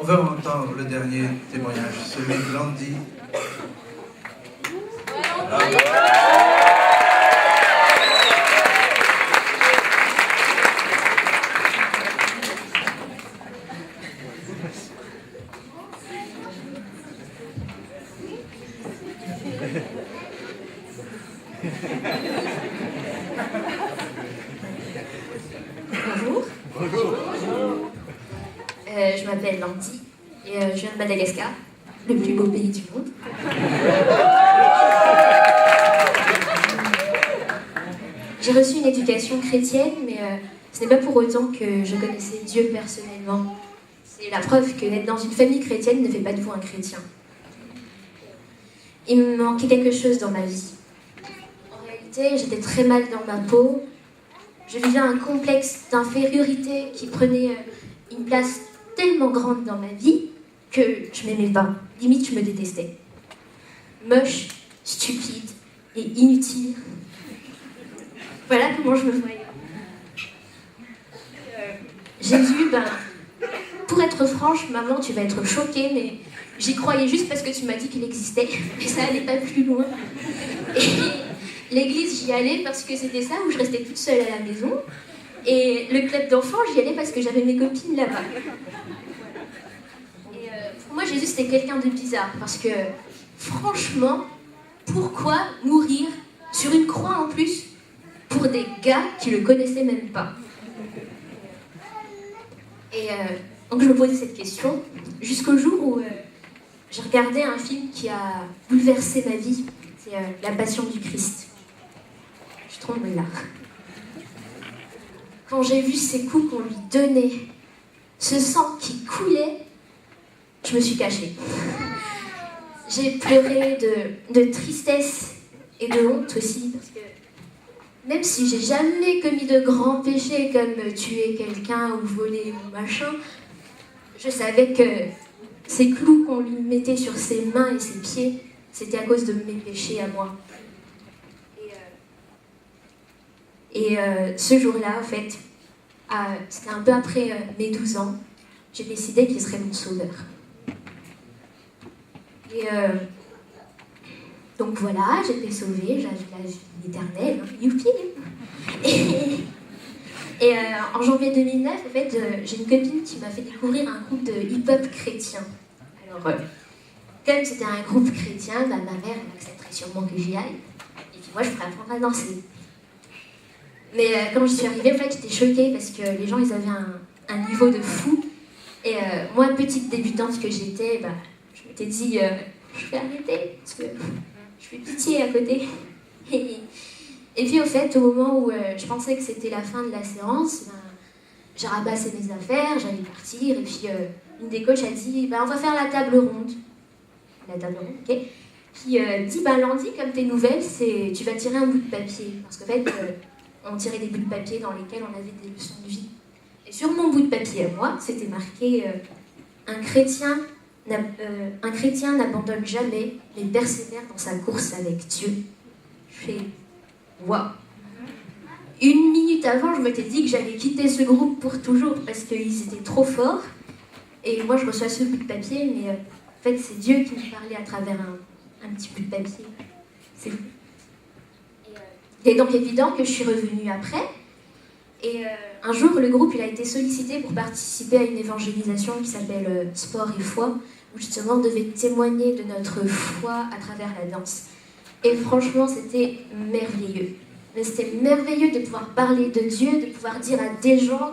va entendre le dernier témoignage, celui de Landy. Bonjour. Bonjour. Je m'appelle Landy et je viens de Madagascar, le plus beau pays du monde. J'ai reçu une éducation chrétienne, mais ce n'est pas pour autant que je connaissais Dieu personnellement. C'est la preuve que d'être dans une famille chrétienne ne fait pas de vous un chrétien. Il me manquait quelque chose dans ma vie. En réalité, j'étais très mal dans ma peau. Je vivais un complexe d'infériorité qui prenait une place tellement grande dans ma vie que je m'aimais pas. Limite, je me détestais. Moche, stupide et inutile. Voilà comment je me voyais. Jésus, pour être franche, maman, tu vas être choquée, mais j'y croyais juste parce que tu m'as dit qu'il existait, et ça allait pas plus loin. Et l'église, j'y allais parce que c'était ça, où je restais toute seule à la maison. Et le club d'enfants, j'y allais parce que j'avais mes copines là-bas. Et pour moi, Jésus, c'était quelqu'un de bizarre, parce que, franchement, pourquoi mourir sur une croix en plus pour des gars qui le connaissaient même pas? Et donc je me posais cette question jusqu'au jour où j'ai regardé un film qui a bouleversé ma vie. C'est La Passion du Christ. Je tombe là. Quand j'ai vu ces coups qu'on lui donnait, ce sang qui coulait, je me suis cachée. J'ai pleuré de tristesse et de honte aussi, parce que même si j'ai jamais commis de grands péchés comme tuer quelqu'un ou voler ou machin, je savais que ces clous qu'on lui mettait sur ses mains et ses pieds, c'était à cause de mes péchés à moi. Et ce jour-là, en fait, c'était un peu après mes 12 ans, j'ai décidé qu'il serait mon sauveur. Et donc voilà, j'étais sauvée, j'avais la vie éternelle, youpi. Et en janvier 2009, en fait, j'ai une copine qui m'a fait découvrir un groupe de hip-hop chrétien. Alors, comme c'était un groupe chrétien, ma mère elle accepterait sûrement que j'y aille. Et puis moi, je pourrais apprendre à danser. Mais quand j'y suis arrivée, en fait, j'étais choquée parce que les gens, ils avaient un niveau de fou. Et moi, petite débutante que j'étais, je m'étais dit, je vais arrêter parce que je fais pitié à côté. Et puis au fait, au moment où je pensais que c'était la fin de la séance, j'ai ramassé mes affaires, j'allais partir, et puis une des coachs a dit on va faire la table ronde. La table ronde, ok. Puis dit Landy, comme t'es nouvelle, tu vas tirer un bout de papier. Parce qu'en fait, on tirait des bouts de papier dans lesquels on avait des leçons de vie. Et sur mon bout de papier à moi, c'était marqué un chrétien n'abandonne jamais, mais persévère dans sa course avec Dieu. Je fais waouh. Une minute avant, je m'étais dit que j'allais quitter ce groupe pour toujours parce qu'ils étaient trop forts. Et moi, je reçois ce bout de papier, mais en fait, c'est Dieu qui me parlait à travers un petit bout de papier. C'est fou. Il est donc évident que je suis revenue après. Et un jour, le groupe il a été sollicité pour participer à une évangélisation qui s'appelle Sport et foi, où justement on devait témoigner de notre foi à travers la danse. Et franchement, c'était merveilleux. Mais c'était merveilleux de pouvoir parler de Dieu, de pouvoir dire à des gens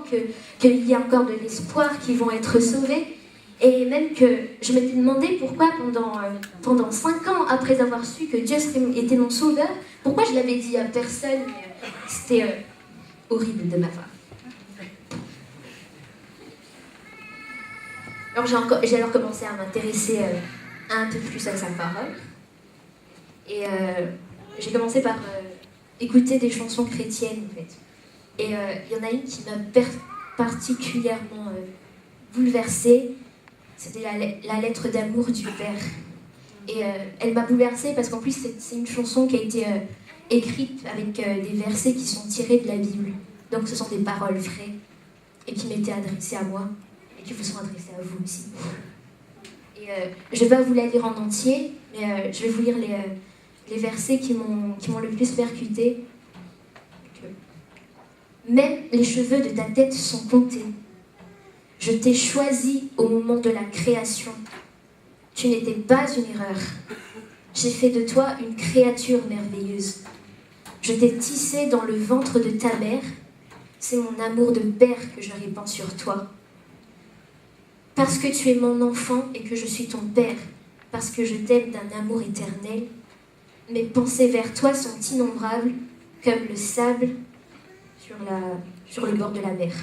qu'il y a encore de l'espoir, qu'ils vont être sauvés. Et même que je m'étais demandé pourquoi pendant 5 ans après avoir su que Dieu était mon sauveur, pourquoi je l'avais dit à personne. C'était horrible de ma part. Alors j'ai alors commencé à m'intéresser un peu plus à sa parole. Et j'ai commencé par écouter des chansons chrétiennes, en fait. Et il y en a une qui m'a particulièrement bouleversée. C'était la lettre d'amour du Père. Et elle m'a bouleversée parce qu'en plus, c'est une chanson qui a été écrite avec des versets qui sont tirés de la Bible. Donc ce sont des paroles vraies et qui m'étaient adressées à moi et qui vous sont adressées à vous aussi. Et je ne vais pas vous la lire en entier, mais je vais vous lire les versets qui m'ont le plus percuté. Même les cheveux de ta tête sont comptés. Je t'ai choisi au moment de la création. Tu n'étais pas une erreur. J'ai fait de toi une créature merveilleuse. Je t'ai tissé dans le ventre de ta mère. C'est mon amour de père que je répands sur toi. Parce que tu es mon enfant et que je suis ton père, parce que je t'aime d'un amour éternel, mes pensées vers toi sont innombrables, comme le sable sur le bord de la mer.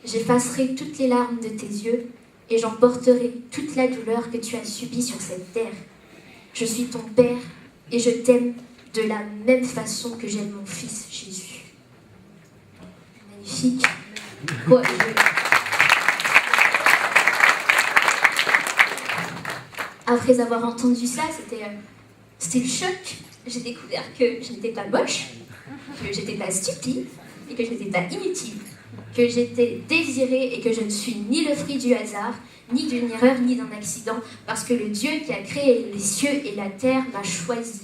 J'effacerai toutes les larmes de tes yeux et j'emporterai toute la douleur que tu as subie sur cette terre. Je suis ton père et je t'aime de la même façon que j'aime mon fils Jésus. Magnifique. Ouais, Après avoir entendu ça, c'était le choc. J'ai découvert que je n'étais pas moche, que j'étais pas stupide et que je n'étais pas inutile, que j'étais désirée et que je ne suis ni le fruit du hasard, ni d'une erreur, ni d'un accident, parce que le Dieu qui a créé les cieux et la terre m'a choisi.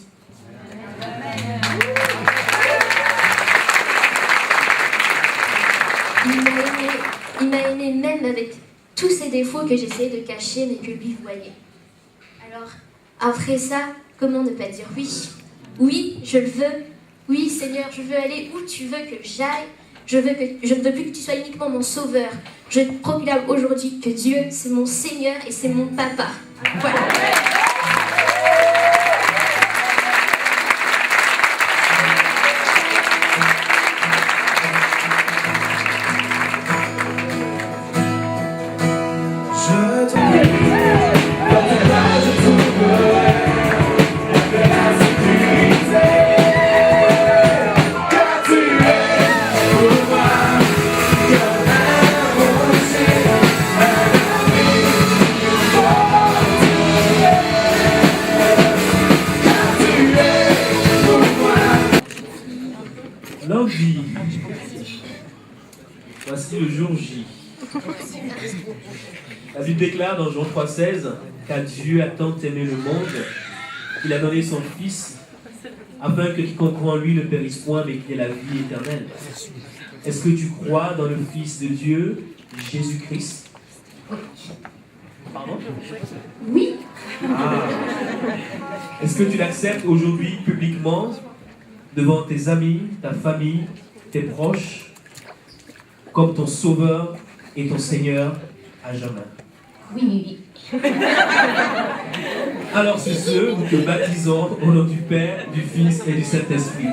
Il m'a aimé même avec tous ces défauts que j'essayais de cacher mais que lui voyait. Alors, après ça, comment ne pas dire oui? Oui, je le veux. Oui, Seigneur, je veux aller où tu veux que j'aille. Je ne veux plus que tu sois uniquement mon sauveur. Je proclame aujourd'hui que Dieu, c'est mon Seigneur et c'est mon papa. Voilà. Lundi, voici le jour J. La Bible déclare dans Jean 3,16 car Dieu a tant aimé le monde qu'il a donné son Fils afin que quiconque croit en lui ne périsse point mais qu'il ait la vie éternelle. Est-ce que tu crois dans le Fils de Dieu, Jésus-Christ? Pardon? Oui. Ah. Est-ce que tu l'acceptes aujourd'hui publiquement devant tes amis, ta famille, tes proches, comme ton Sauveur et ton Seigneur à jamais? Oui. Alors sur ce, nous te baptisons au nom du Père, du Fils et du Saint-Esprit.